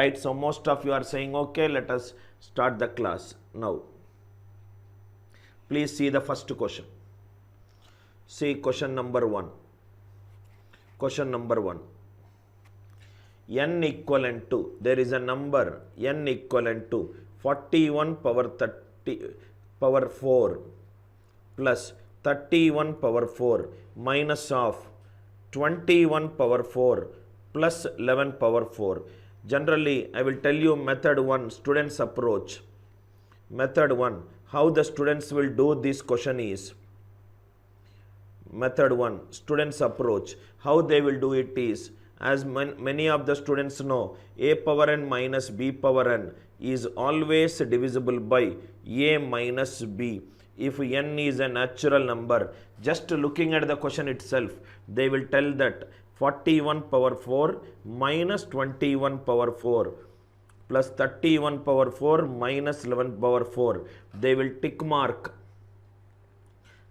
right? So most of you are saying okay, let us start the class now. Please see the first question. See question number 1. Question number 1. N equivalent to, there is a number n equivalent to 41 power 4 plus 31 power 4 minus of 21 power 4 plus 11 power 4. Generally, I will tell you method 1, students approach. Method 1, how the students will do this question is, method 1, students approach, how they will do it is, as many of the students know, a power n minus b power n is always divisible by a minus b. If n is a natural number, just looking at the question itself, they will tell that 41 power 4 minus 21 power 4 plus 31 power 4 minus 11 power 4. They will tick mark.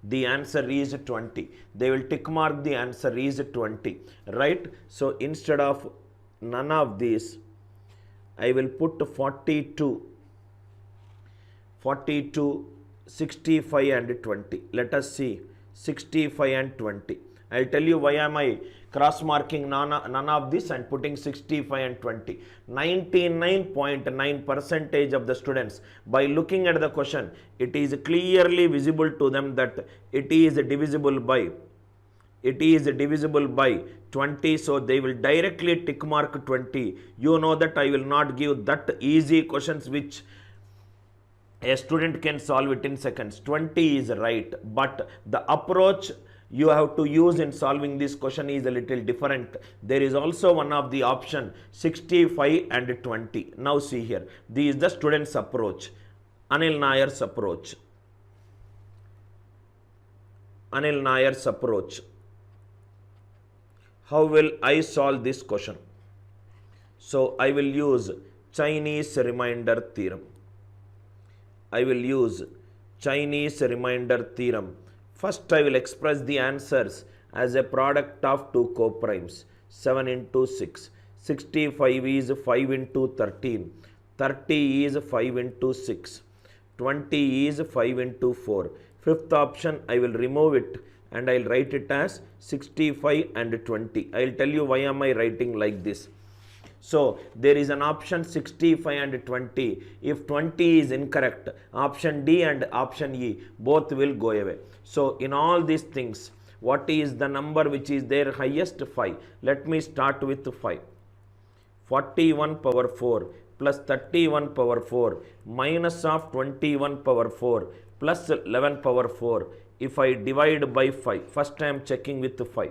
The answer is 20. They will tick mark the answer is 20. Right? So instead of none of these, I will put 42, 65 and 20. Let us see 65 and 20. I will tell you why am I cross marking none of this and putting 65 and 20. 99.9% of the students, by looking at the question, it is clearly visible to them that it is divisible by 20, so they will directly tick mark 20. You know that I will not give that easy questions which a student can solve it in seconds. 20 is right, but the approach you have to use in solving this question is a little different. There is also one of the option 65 and 20. Now see here, this is the student's approach, Anil Nayar's approach. Anil Nayar's approach. How will I solve this question? So I will use Chinese remainder theorem. I will use Chinese remainder theorem. First, I will express the answers as a product of two coprimes. 7 into 6. 65 is 5 into 13. 30 is 5 into 6. 20 is 5 into 4. Fifth option, I will remove it and I will write it as 65 and 20. I will tell you why am I writing like this. So there is an option 65 and 20. If 20 is incorrect, option D and option E both will go away. So in all these things, what is the number which is their highest? 5. Let me start with 5. 41 power 4 plus 31 power 4 minus of 21 power 4 plus 11 power 4. If I divide by 5, first I am checking with 5.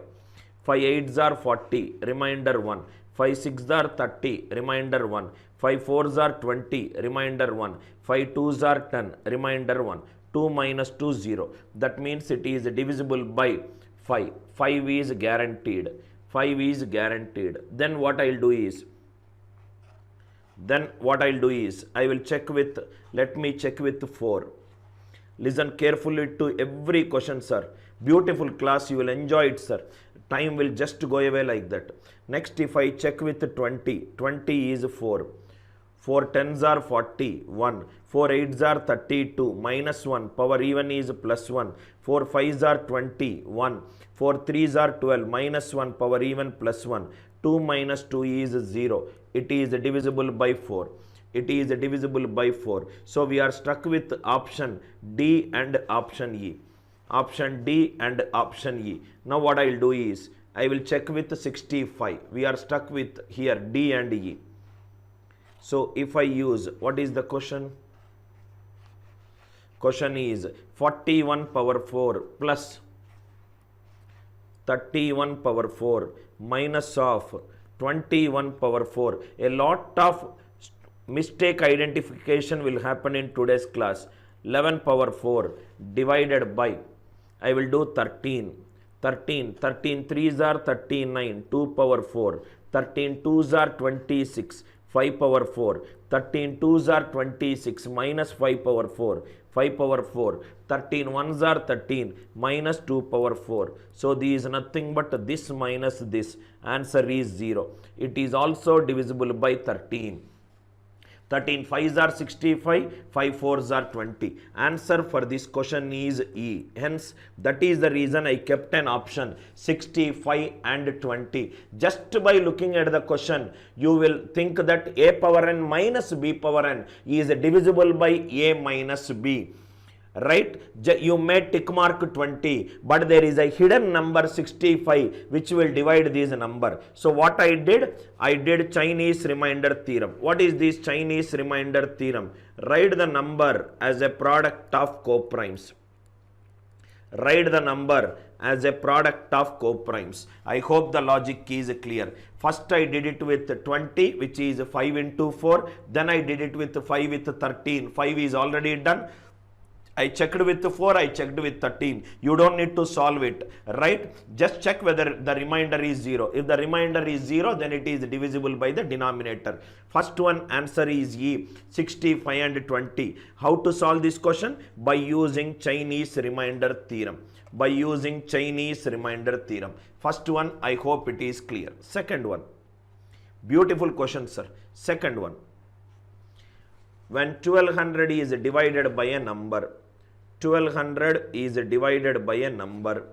5 8s are 40, remainder 1. 5 6s are 30, remainder 1. 5 4s are 20, remainder 1. 5 2s are 10, remainder 1. 2 minus 2 0. That means it is divisible by 5. 5 is guaranteed. 5 is guaranteed. Then what I will do is, I will check with, let me check with 4. Listen carefully to every question, sir. Beautiful class, you will enjoy it, sir. Time will just go away like that. Next, if I check with 20, 20 is 4. 4 10s are 40, 1. 4 8s are 32, minus 1. Power even is plus 1. 4 5s are 20, 1. 4 3s are 12, minus 1. Power even plus 1. 2 minus 2 is 0. It is divisible by 4. It is divisible by 4. So we are stuck with option D and option E. Option D and option E. Now what I will do is, I will check with 65. We are stuck with here D and E. So if I use, what is the question? Question is 41 power 4 plus 31 power 4 minus of 21 power 4. A lot of mistake identification will happen in today's class. 11 power 4 divided by, I will do 13. 13 3s are 39, 2 power 4. 13 2s are 26, 5 power 4. 13 2s are 26 minus 5 power 4. 5 power 4. 13 1s are 13 minus 2 power 4. So this is nothing but this minus this. Answer is 0. It is also divisible by 13. 13 5s are 65, 5 4s are 20. Answer for this question is E. Hence, that is the reason I kept an option 65 and 20. Just by looking at the question, you will think that A power n minus B power n is divisible by A minus B. Right? You may tick mark 20, but there is a hidden number 65 which will divide this number. So what I did Chinese remainder theorem. What is this Chinese remainder theorem? Write the number as a product of coprimes. Write the number as a product of coprimes. I hope the logic is clear. First I did it with 20, which is 5 into 4. Then I did it with 5 with 13. 5 is already done. I checked with 4, I checked with 13. You don't need to solve it, right? Just check whether the remainder is 0. If the remainder is 0, then it is divisible by the denominator. First one answer is E, 65 and 20. How to solve this question? By using Chinese remainder theorem. By using Chinese remainder theorem. First one, I hope it is clear. Second one. Beautiful question, sir. Second one. When 1200 is divided by a number, 1200 is divided by a number,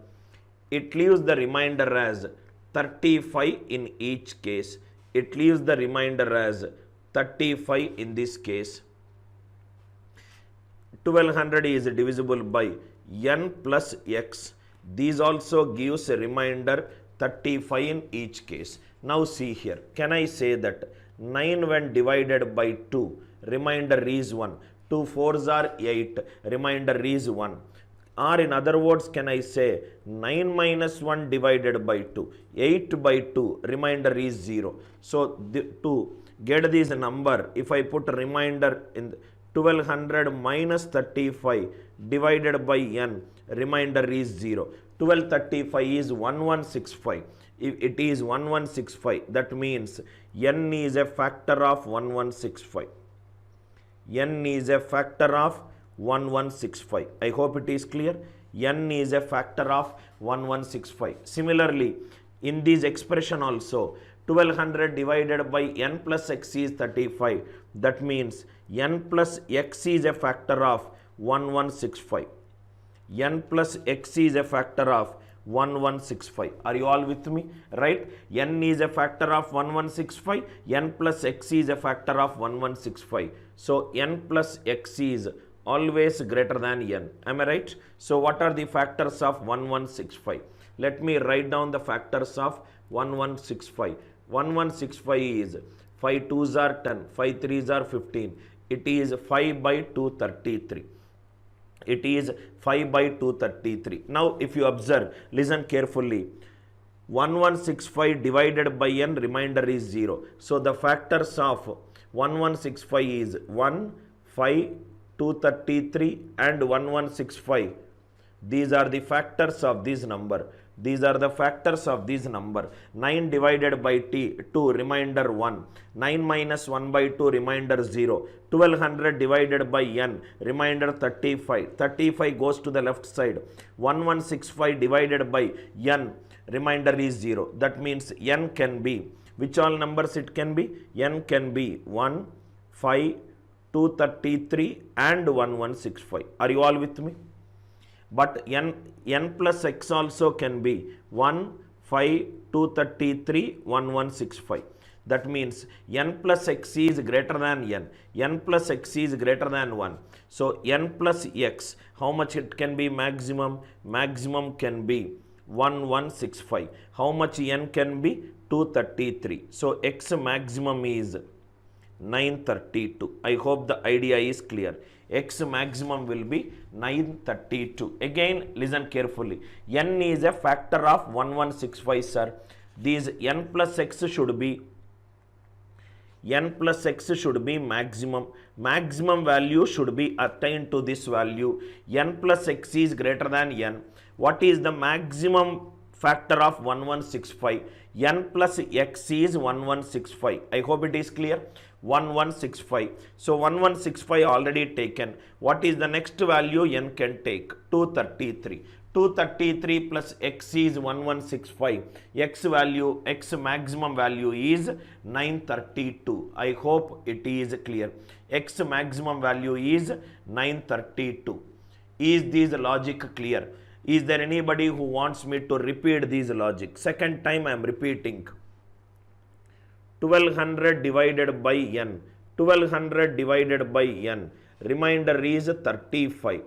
it leaves the remainder as 35 in each case. It leaves the remainder as 35 in this case. 1200 is divisible by n plus x. These also gives a remainder 35 in each case. Now see here, can I say that 9 when divided by 2, remainder is 1. 2 4s are 8, remainder is 1. Or in other words, can I say 9 minus 1 divided by 2, 8 by 2, remainder is 0. So to get this number, if I put remainder in 1200 minus 35 divided by n, remainder is 0. 1235 is 1165. If it is 1165, that means n is a factor of 1165. N is a factor of 1165. I hope it is clear. N is a factor of 1165. Similarly, in this expression also, 1200 divided by n plus x is 35. That means n plus x is a factor of 1165. N plus x is a factor of 1165. Are you all with me? Right? N is a factor of 1165. N plus x is a factor of 1165. So n plus x is always greater than n. Am I right? So what are the factors of 1165? Let me write down the factors of 1165. 1165 is 5 2s are 10, 5 3s are 15. It is 5 by 233. It is 5 by 233. Now, if you observe, listen carefully. 1165 divided by n, remainder is 0. So, the factors of 1165 is 1, 5, 233 and 1165. These are the factors of this number. These are the factors of this number. 9 divided by 2, remainder 1. 9 minus 1 by 2, remainder 0. 1200 divided by n, remainder 35. 35 goes to the left side. 1165 divided by n, remainder is 0. That means n can be, which all numbers it can be? N can be 1, 5, 233 and 1165. Are you all with me? But n plus x also can be 1, 5, 233, 1165. That means n plus x is greater than n. N plus x is greater than 1. So n plus x, how much it can be maximum? Maximum can be 1165. How much n can be? 233. So x maximum is 932. I hope the idea is clear. X maximum will be 932. Again, listen carefully. N is a factor of 1165, sir. These n plus x should be maximum. Maximum value should be attained to this value. N plus x is greater than n. What is the maximum factor of 1165? N plus x is 1165. I hope it is clear. 1165. So 1165 already taken. What is the next value n can take? 233. 233 plus x is 1165. X value, x maximum value is 932. I hope it is clear. X maximum value is 932. Is this logic clear? Is there anybody who wants me to repeat this logic? Second time I am repeating. 1200 divided by n. 1200 divided by n. Remainder is 35.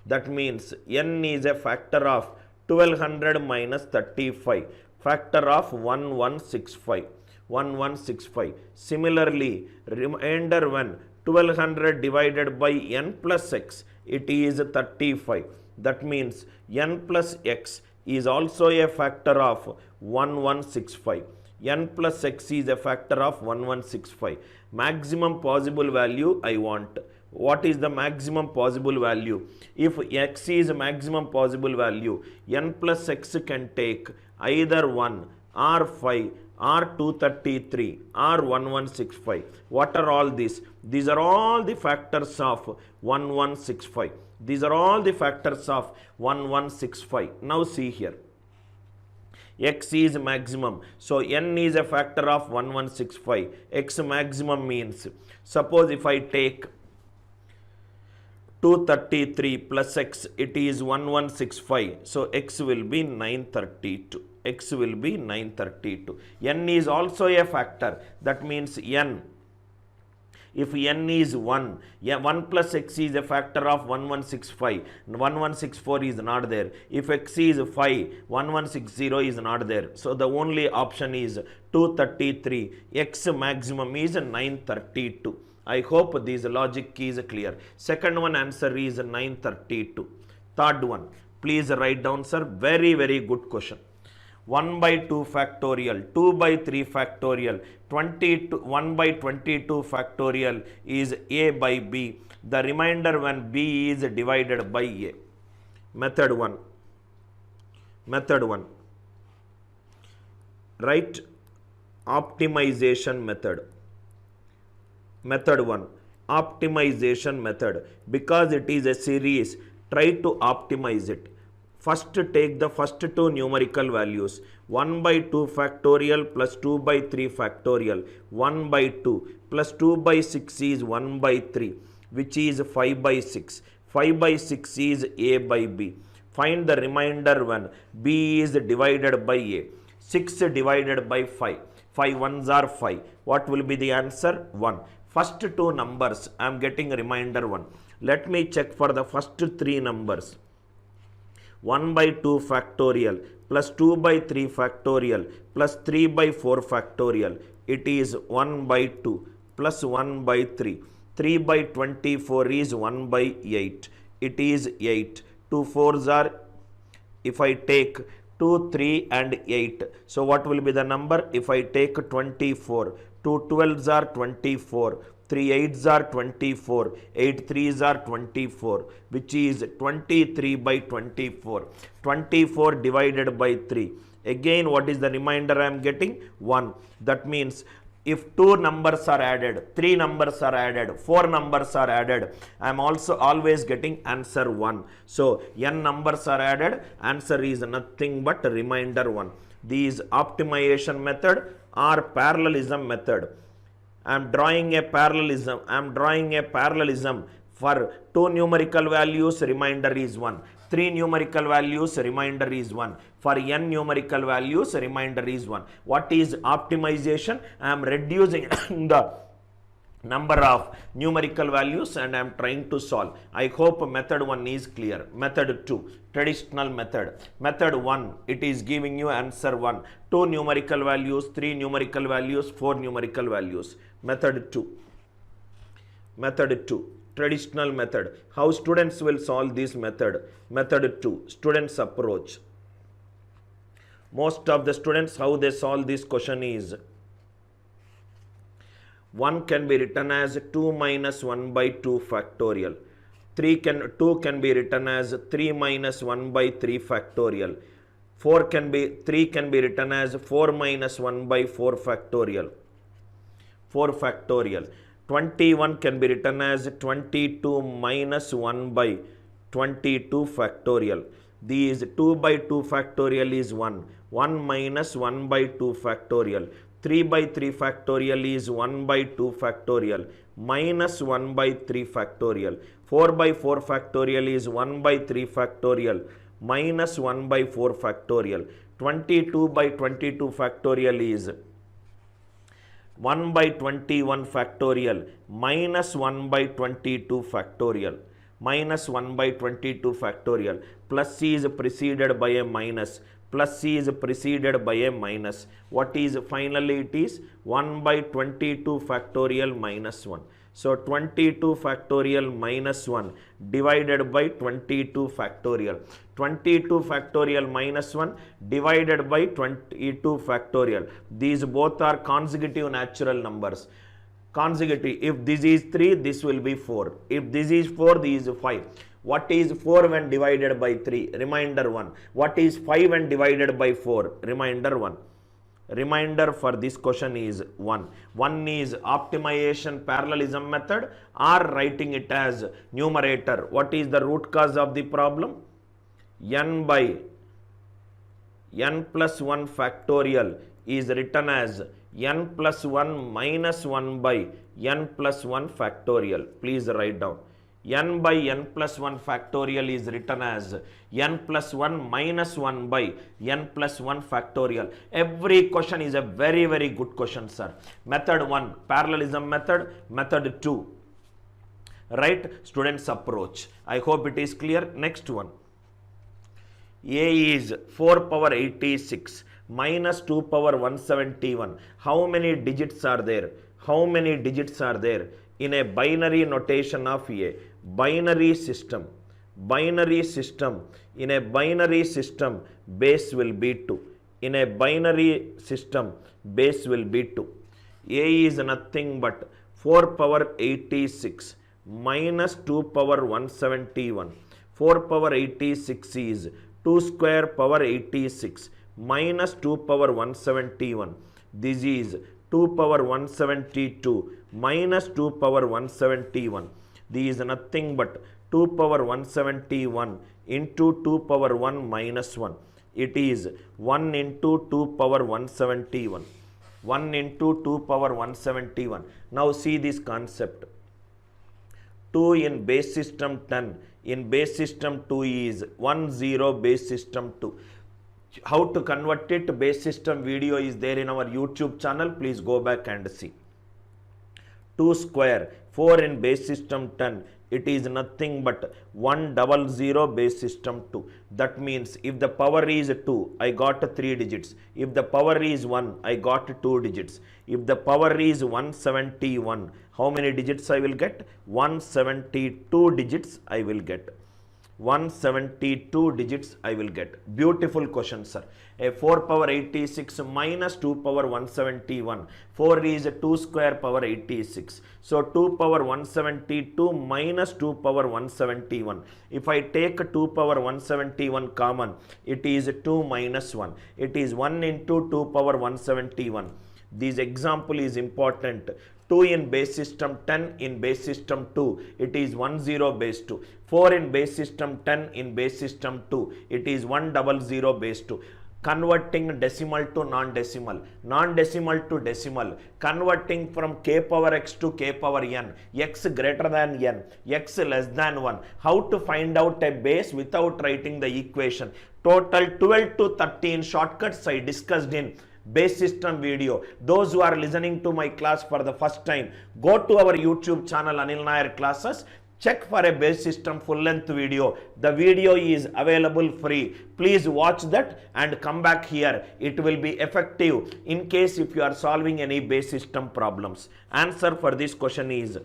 That means n is a factor of 1200 minus 35. Factor of 1165. 1165. Similarly, remainder when 1200 divided by n plus x, it is 35. That means n plus x is also a factor of 1165. N plus x is a factor of 1165. Maximum possible value I want. What is the maximum possible value? If x is maximum possible value, n plus x can take either 1 or 5 or 233 or 1165. What are all these? These are all the factors of 1165. These are all the factors of 1165. Now see here. X is maximum. So n is a factor of 1165. X maximum means, suppose if I take 233 plus x, it is 1165. So x will be 932. X will be 932. N is also a factor. That means n. If n is 1, 1 plus x is a factor of 1165. 1164 is not there. If x is 5, 1160 is not there. So the only option is 233. X maximum is 932. I hope this logic is clear. Second one answer is 932. Third one, please write down, sir. Very, very good question. 1 by 2 factorial, 2 by 3 factorial, 1 by 22 factorial is a by b. The remainder when b is divided by a. Method 1. Method 1. Write optimization method. Method 1. Optimization method. Because it is a series, try to optimize it. First take the first two numerical values. 1 by 2 factorial plus 2 by 3 factorial. 1 by 2 plus 2 by 6 is 1 by 3, which is 5 by 6. 5 by 6 is a by b. Find the remainder when b is divided by a. 6 divided by 5. 5 ones are 5. What will be the answer? 1. First two numbers I am getting remainder 1. Let me check for the first three numbers. 1 by 2 factorial plus 2 by 3 factorial plus 3 by 4 factorial. It is 1 by 2 plus 1 by 3. 3 by 24 is 1 by 8. It is 8. 2 4s are, if I take 2, 3 and 8. So what will be the number? If I take 24. 2 12s are 24. 3 8s are 24, 8 3s are 24, which is 23 by 24. 24 divided by 3. Again, what is the remainder I am getting? 1. That means if 2 numbers are added, 3 numbers are added, 4 numbers are added, I am also always getting answer 1. So n numbers are added, answer is nothing but remainder 1. These optimization method or parallelism method. I am drawing a parallelism. For 2 numerical values, remainder is 1. 3 numerical values, remainder is 1. For n numerical values, remainder is 1. What is optimization? I am reducing the number of numerical values and I am trying to solve. I hope method 1 is clear. Method 2, traditional method. Method 1, it is giving you answer 1. 2 numerical values, 3 numerical values, 4 numerical values. Method 2. Method 2, traditional method. How students will solve this method? Method 2, students approach. Most of the students, how they solve this question is, 1 can be written as 2 minus 1 by 2 factorial. 2 can be written as 3 minus 1 by 3 factorial. 3 can be written as 4 minus 1 by 4 factorial. 4 factorial. 21 can be written as 22 minus 1 by 22 factorial. These 2 by 2 factorial is 1. 1 minus 1 by 2 factorial. 3 by 3 factorial is 1 by 2 factorial minus 1 by 3 factorial. 4 by 4 factorial is 1 by 3 factorial minus 1 by 4 factorial. 22 by 22 factorial is 1 by 21 factorial minus 1 by 22 factorial minus 1 by 22 factorial. Plus C is preceded by a minus. Plus C is preceded by a minus. What is finally it is 1 by 22 factorial minus 1. So 22 factorial minus 1 divided by 22 factorial. 22 factorial minus 1 divided by 22 factorial. These both are consecutive natural numbers. Consecutive. If this is 3, this will be 4. If this is 4, this is 5. What is 4 when divided by 3? Remainder 1. What is 5 when divided by 4? Remainder 1. Reminder for this question is 1. One is optimization parallelism method or writing it as numerator. What is the root cause of the problem? N by n plus 1 factorial is written as n plus 1 minus 1 by n plus 1 factorial. Please write down. N by n plus 1 factorial is written as n plus 1 minus 1 by n plus 1 factorial. Every question is a very, very good question, sir. Method 1, parallelism method. Method 2, right students approach. I hope it is clear. Next one. A is 4 power 86 minus 2 power 171. How many digits are there? How many digits are there? In a binary notation of a binary system, in a binary system, base will be 2. In a binary system, base will be 2. A is nothing but 4 power 86 minus 2 power 171. 4 power 86 is 2 square power 86 minus 2 power 171. This is 2 power 172 minus 2 power 171. This is nothing but 2 power 171 into 2 power 1 minus 1. It is 1 into 2 power 171. 1 into 2 power 171. Now see this concept. 2 in base system 10. In base system 2 is 1 0 base system 2. How to convert it? Base system video is there in our YouTube channel. Please go back and see. 2 square 4 in base system 10. It is nothing but 100 base system 2. That means if the power is 2, I got 3 digits. If the power is 1, I got 2 digits. If the power is 171, how many digits I will get? 172 digits I will get. 172 digits I will get. Beautiful question, sir. A 4 power 86 minus 2 power 171. 4 is 2 square power 86. So 2 power 172 minus 2 power 171. If I take 2 power 171 common, it is 2 minus 1. It is 1 into 2 power 171. This example is important. 2 in base system 10 in base system 2, it is 10 base 2. 4 in base system 10 in base system 2, it is 100 base 2. Converting decimal to non-decimal, non-decimal to decimal, converting from k power x to k power n, x greater than n, x less than 1. How to find out a base without writing the equation? Total 12 to 13 shortcuts I discussed in base system video. Those who are listening to my class for the first time, go to our YouTube channel Anil Nair Classes. Check for a base system full length video. The video is available free. Please watch that and come back here. It will be effective in case if you are solving any base system problems. Answer for this question is,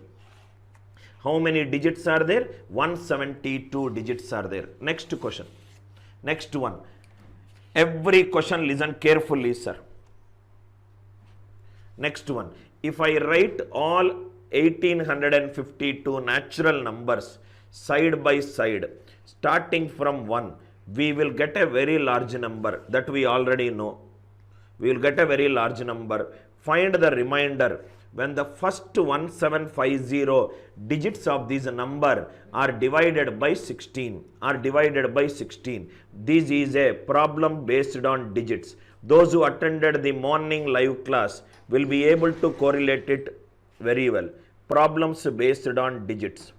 how many digits are there? 172 digits are there. Next question. Next one. Every question listen carefully, sir. Next one. If I write all 1852 natural numbers side by side, starting from 1, we will get a very large number that we already know. We will get a very large number. Find the remainder. when the first 1750 digits of this number are divided by 16. This is a problem based on digits. Those who attended the morning live class will be able to correlate it very well. Problems based on digits.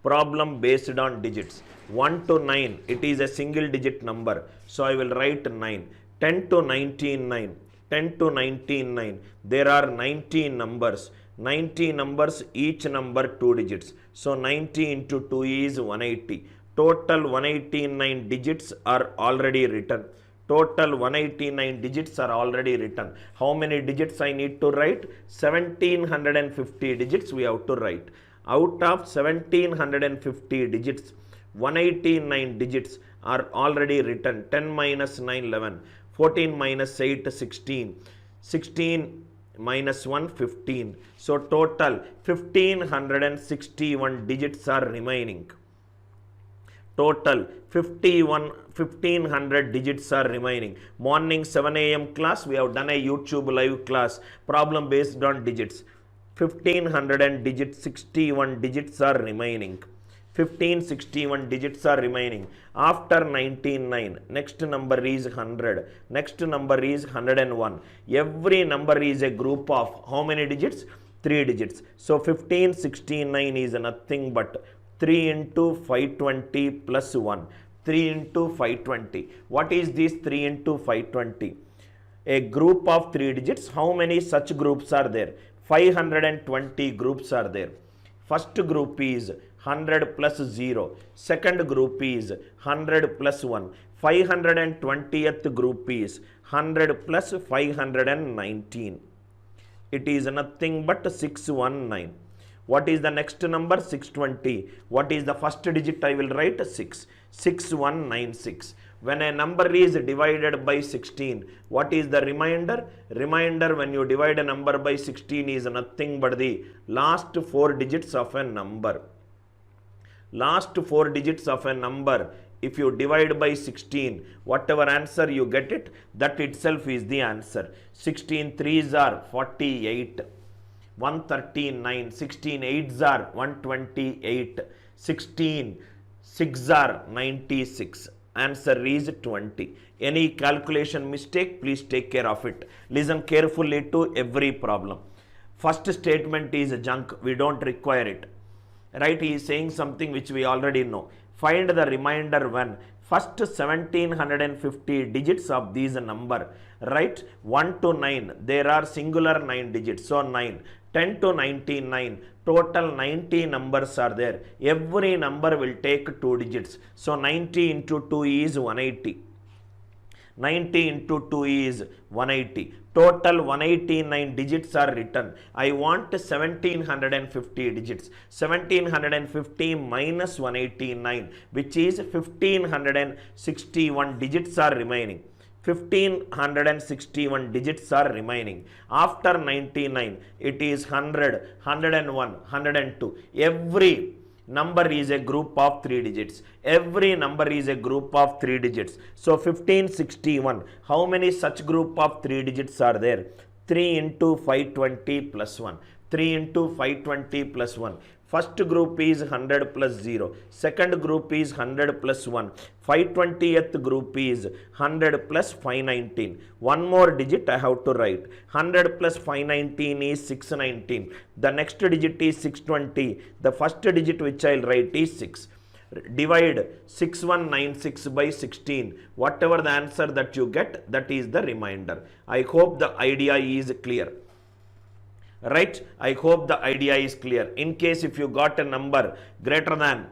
Problem based on digits. 1 to 9, it is a single digit number. So I will write 9. 10 to 19, 9. 10 to 19, 9. There are 90 numbers. 90 numbers, each number 2 digits. So 90 into 2 is 180. Total 189 digits are already written. Total 189 digits are already written. How many digits I need to write? 1750 digits we have to write. Out of 1750 digits, 189 digits are already written. 10 minus 9, 11. 14 minus 8, 16. 16 minus 1, 15. So total 1561 digits are remaining. Total 1500 digits are remaining. Morning 7 a.m. class, we have done a YouTube live class, problem based on digits. 1500 digits, 61 digits are remaining. 1561 digits are remaining. After 199, next number is 100. Next number is 101. Every number is a group of how many digits? 3 digits. So 1569 is nothing but 3 into 520 plus 1. 3 into 520. What is this 3 into 520? A group of 3 digits. How many such groups are there? 520 groups are there. First group is 100 plus 0. Second group is 100 plus 1. 520th group is 100 plus 519. It is nothing but 619. What is the next number? 620. What is the first digit? I will write 6. 6196. When a number is divided by 16, what is the remainder? Remainder when you divide a number by 16 is nothing but the last 4 digits of a number. Last 4 digits of a number, if you divide by 16, whatever answer you get it, that itself is the answer. 16 3s are 48. 139. 16 8s are 128. 16 6s are 96. Answer is 20. Any calculation mistake, please take care of it. Listen carefully to every problem. First statement is junk. We don't require it. Right? He is saying something which we already know. Find the remainder when first 1750 digits of these number. Right? 1 to 9. There are singular 9 digits. So 9. 10 to 99. Total 90 numbers are there. Every number will take 2 digits. So 90 into 2 is 180. 90 into 2 is 180. Total 189 digits are written. I want 1750 digits. 1750 minus 189, which is 1561 digits are remaining. 1561 digits are remaining. After 99, it is 100, 101, 102. Every number is a group of 3 digits. Every number is a group of 3 digits. So 1561. How many such group of 3 digits are there? 3 into 520 plus 1. 3 into 520 plus 1. First group is 100 plus 0. Second group is 100 plus 1. 520th group is 100 plus 519. One more digit I have to write. 100 plus 519 is 619. The next digit is 620. The first digit which I will write is 6. Divide 6196 by 16. Whatever the answer that you get, that is the remainder. I hope the idea is clear. Right? I hope the idea is clear. In case if you got a number greater than,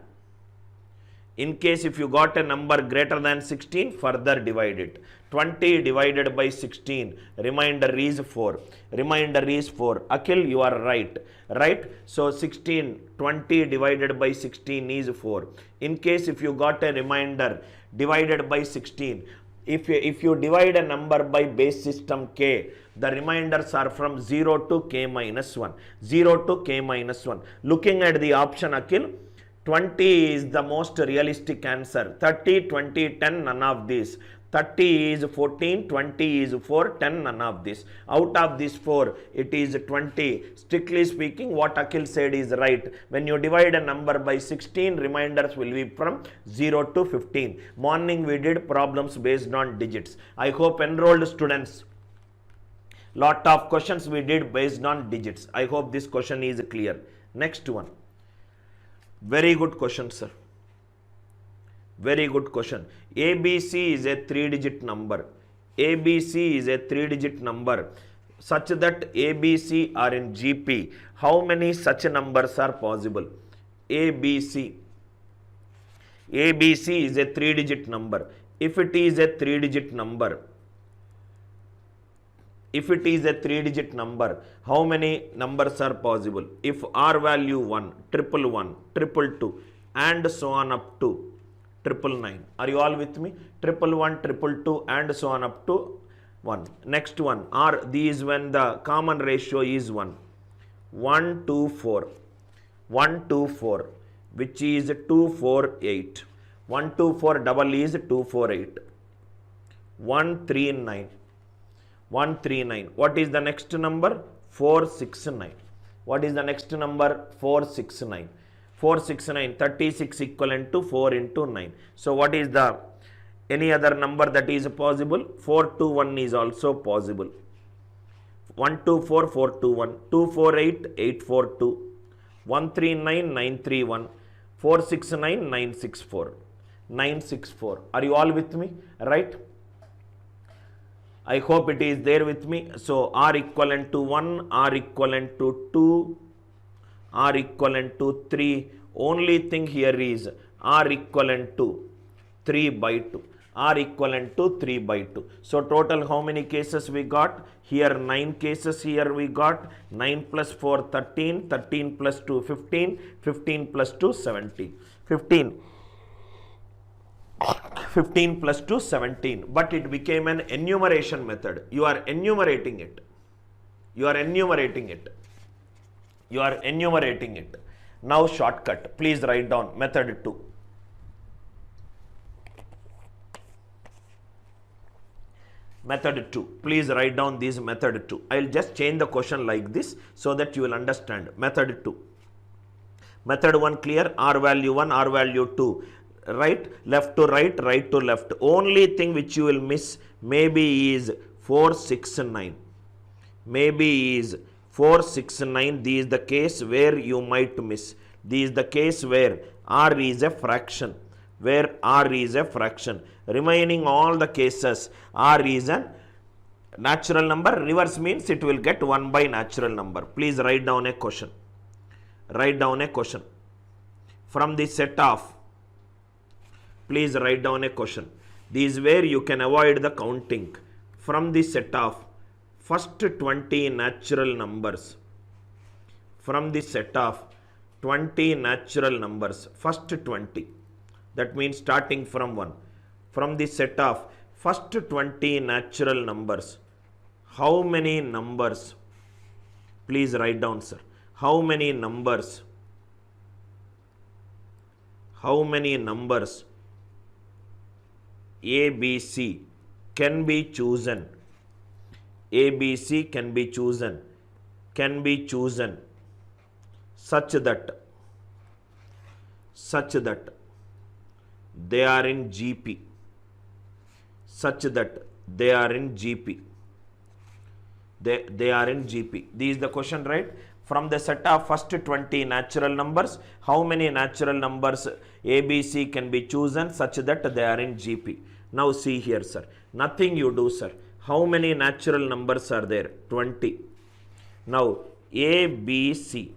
greater than 16, further divide it. 20 divided by 16, remainder is 4. Remainder is 4. Akhil, you are right. Right? So 16, 20 divided by 16 is 4. In case if you got a remainder divided by 16, if you divide a number by base system k, the remainders are from 0 to k minus 1. 0 to k minus 1. Looking at the option, Akhil, 20 is the most realistic answer. 30, 20, 10, none of these. 30 is 14, 20 is 4, 10 none of this. Out of this 4, it is 20. Strictly speaking, what Akhil said is right. When you divide a number by 16, reminders will be from 0 to 15. Morning we did problems based on digits. I hope enrolled students, lot of questions we did based on digits. I hope this question is clear. Next one. Very good question, sir. Very good question. ABC is a 3-digit number. ABC is a 3-digit number such that ABC are in GP. How many such numbers are possible? ABC. ABC is a 3-digit number. If it is a 3-digit number, how many numbers are possible? If R value 1, 111, 222, and so on up to 999. Are you all with me? 111, 222, and so on up to 1. Next one, R, these when the common ratio is 1. 1, 2, 4. 1, 2, 4, which is 248. 1, 2, 4 double is 248. 139. 139. What is the next number? 469. What is the next number? 469. 469, 36 equivalent to 4 into 9. So what is the any other number that is possible? 421 is also possible. 124, 421, 248, 842, 139, 931, 469, 964, 964. Are you all with me? Right? I hope it is there with me. So R equivalent to 1, R equivalent to 2, R equivalent to 3. Only thing here is R equivalent to 3 by 2. R equivalent to 3 by 2. So total how many cases we got? Here 9 cases here we got. 9 plus 4, 13. 13 plus 2, 15. 15 plus 2, 17. 15 plus 2, 17. But it became an enumeration method. You are enumerating it. You are enumerating it. You are enumerating it. Now shortcut. Please write down method 2. Method 2. Please write down this method 2. I will just change the question like this so that you will understand. Method 2. Method 1 clear. R value 1, R value 2. Right, left to right, right to left. Only thing which you will miss maybe is 469. Maybe is 469. This is the case where you might miss. This is the case where R is a fraction. Where R is a fraction. Remaining all the cases, R is a natural number. Reverse means it will get 1 by natural number. Please write down a question. Write down a question. From the set of, please write down a question. This is where you can avoid the counting. From the set of first 20 natural numbers. From the set of 20 natural numbers. First 20. That means starting from 1. From the set of first 20 natural numbers. How many numbers? Please write down, sir. How many numbers? How many numbers ABC can be chosen? ABC can be chosen such that they are in GP. Such that they are in GP. They are in GP. This is the question, right? From the set of first 20 natural numbers, how many natural numbers ABC can be chosen such that they are in GP? Now see here, sir. Nothing you do, sir. How many natural numbers are there? 20. Now ABC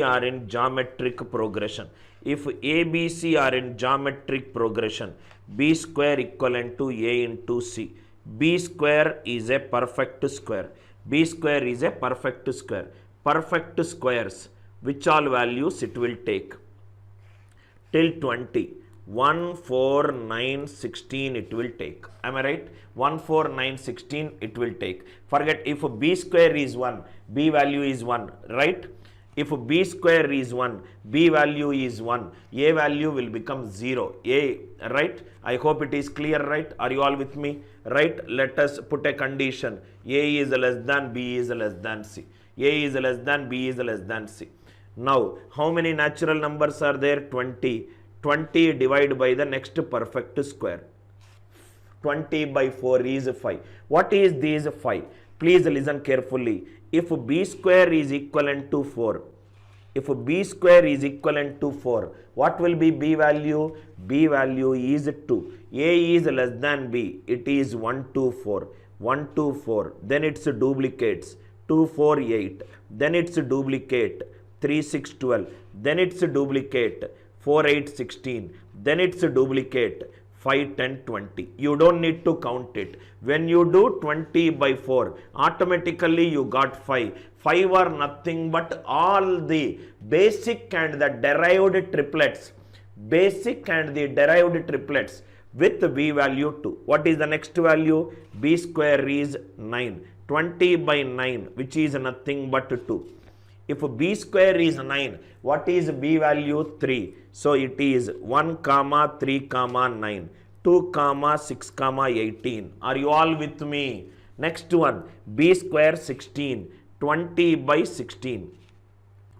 are in geometric progression. If ABC are in geometric progression, B square equivalent to A into C. B square is a perfect square. B square is a perfect square. Perfect squares, which all values it will take? Till 20. 1, 4, 9, 16 it will take. Am I right? 1, 4, 9, 16 it will take. Forget if B square is 1, B value is 1, right? If b square is 1, b value is 1, a value will become 0. A, right? I hope it is clear, right? Are you all with me? Right? Let us put a condition. A is less than, b is less than c. A is less than, b is less than c. Now, how many natural numbers are there? 20. 20 divided by the next perfect square. 20 by 4 is 5. What is this 5? Please listen carefully. If b square is equivalent to 4, if b square is equivalent to 4, what will be b value? B value is 2. A is less than b. It is 1, 2, 4. 1, 2, 4. Then it's duplicates. 2, 4, 8. Then it's duplicate. 3, 6, 12. Then it's duplicate. 4, 8, 16. Then it's duplicate. 5, 10, 20. You don't need to count it. When you do 20 by 4, automatically you got 5. 5 are nothing but all the basic and the derived triplets. Basic and the derived triplets with b value 2. What is the next value? B square is 9. 20 by 9, which is nothing but 2. If b square is 9, what is b value? 3. So it is 1, 3, 9, 2, 6, 18. Are you all with me? Next one, b square 16, 20 by 16,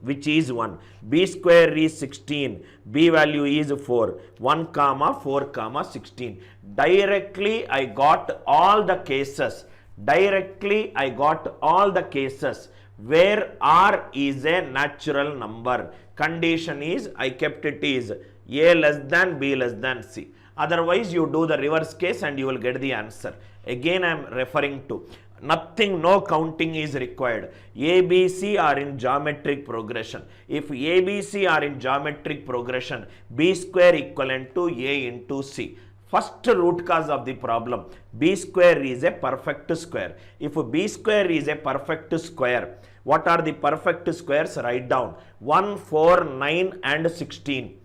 which is 1. B square is 16, b value is 4, 1, 4, 16. Directly I got all the cases. Directly I got all the cases where r is a natural number. Condition is I kept it is a less than b less than c. Otherwise you do the reverse case and you will get the answer. Again I am referring to nothing, no counting is required. A, B, C are in geometric progression. If A, B, C are in geometric progression, b square equivalent to a into c. First root cause of the problem, b square is a perfect square. If b square is a perfect square, what are the perfect squares? Write down 1, 4, 9 and 16.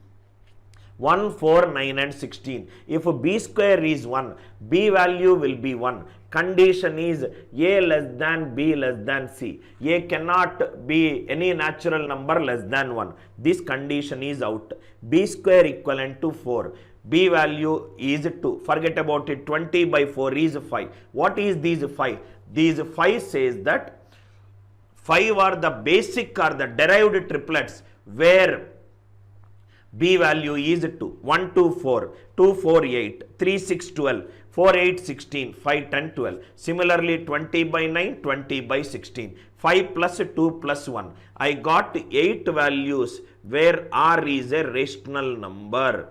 1, 4, 9 and 16. If b square is 1, b value will be 1. Condition is a less than b less than c. A cannot be any natural number less than 1. This condition is out. B square equivalent to 4. B value is 2. Forget about it. 20 by 4 is 5. What is these 5? These 5 says that 5 are the basic or the derived triplets where b value is 2. 1, 2, 4. 2, 4, 8. 3, 6, 12. 4, 8, 16. 5, 10, 12. Similarly, 20 by 9, 20 by 16. 5 plus 2 plus 1. I got 8 values where r is a rational number.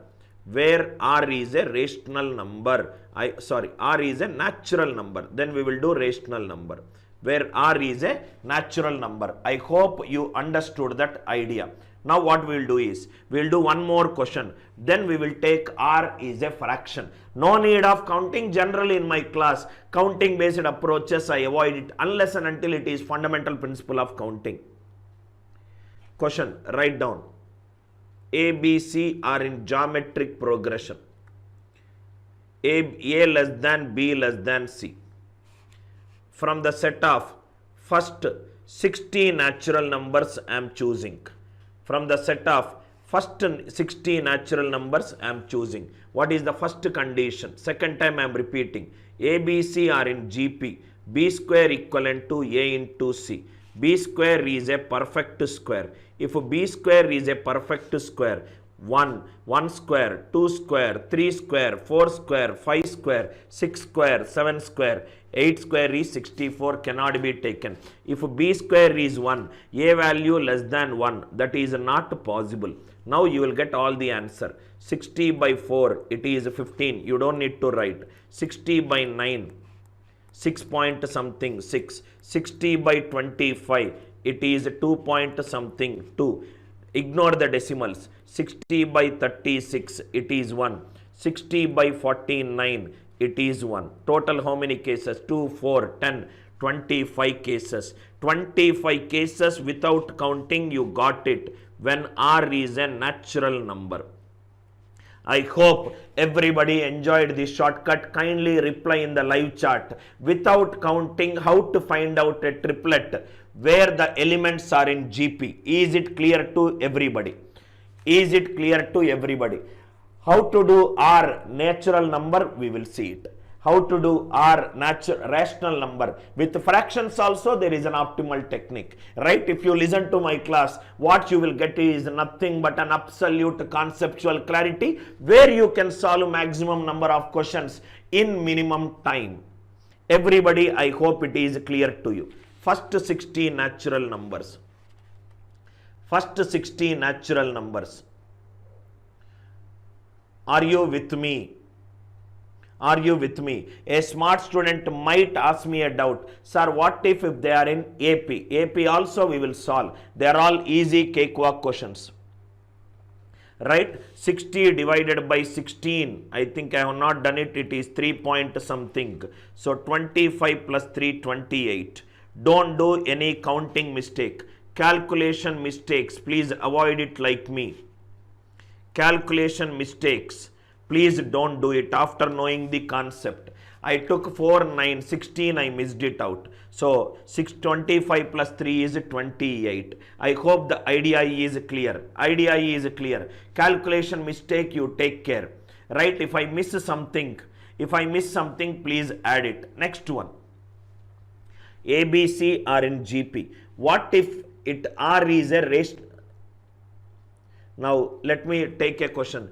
Where r is a rational number. R is a natural number. Then we will do rational number. Where r is a natural number. I hope you understood that idea. Now what we will do is, we will do one more question. Then we will take r is a fraction. No need of counting. Generally in my class, counting based approaches I avoid it unless and until it is fundamental principle of counting. Question, write down. A, B, C are in geometric progression. A less than B less than C. From the set of first 60 natural numbers I am choosing. From the set of first 60 natural numbers I am choosing. What is the first condition? Second time I am repeating. A, B, C are in GP. B square equivalent to A into C. B square is a perfect square. If b square is a perfect square, 1 square, 2 square, 3 square, 4 square, 5 square, 6 square, 7 square, 8 square is 64, cannot be taken. If b square is 1, a value less than 1, that is not possible. Now you will get all the answer. 60 by 4, it is 15, you don't need to write. 60 by 9, 6 point something 6. 60 by 25, it is 2 point something 2. Ignore the decimals. 60 by 36, it is 1. 60 by 49, it is 1. Total how many cases? 2, 4, 10, 25 cases. 25 cases without counting, you got it when r is a natural number. I hope everybody enjoyed this shortcut. Kindly reply in the live chat without counting how to find out a triplet where the elements are in GP. Is it clear to everybody? Is it clear to everybody? How to do R natural number, we will see it. How to do R rational number. With fractions also there is an optimal technique. Right? If you listen to my class, what you will get is nothing but an absolute conceptual clarity where you can solve maximum number of questions in minimum time. Everybody, I hope it is clear to you. First 60 natural numbers. First 60 natural numbers. Are you with me? Are you with me? A smart student might ask me a doubt. Sir, what if they are in AP? AP also we will solve. They are all easy cakewalk questions. Right? 60 divided by 16. I think I have not done it. It is 3 point something. So 25 plus 3, 28. Don't do any counting mistake. Calculation mistakes, please avoid it like me. Calculation mistakes, please don't do it after knowing the concept. I took 4, 9, 16, I missed it out. So 625 plus 3 is 28. I hope the idea is clear. Idea is clear. Calculation mistake, you take care. Right? If I miss something, please add it. Next one. ABC are in GP. What if it R is a rational? Now let me take a question.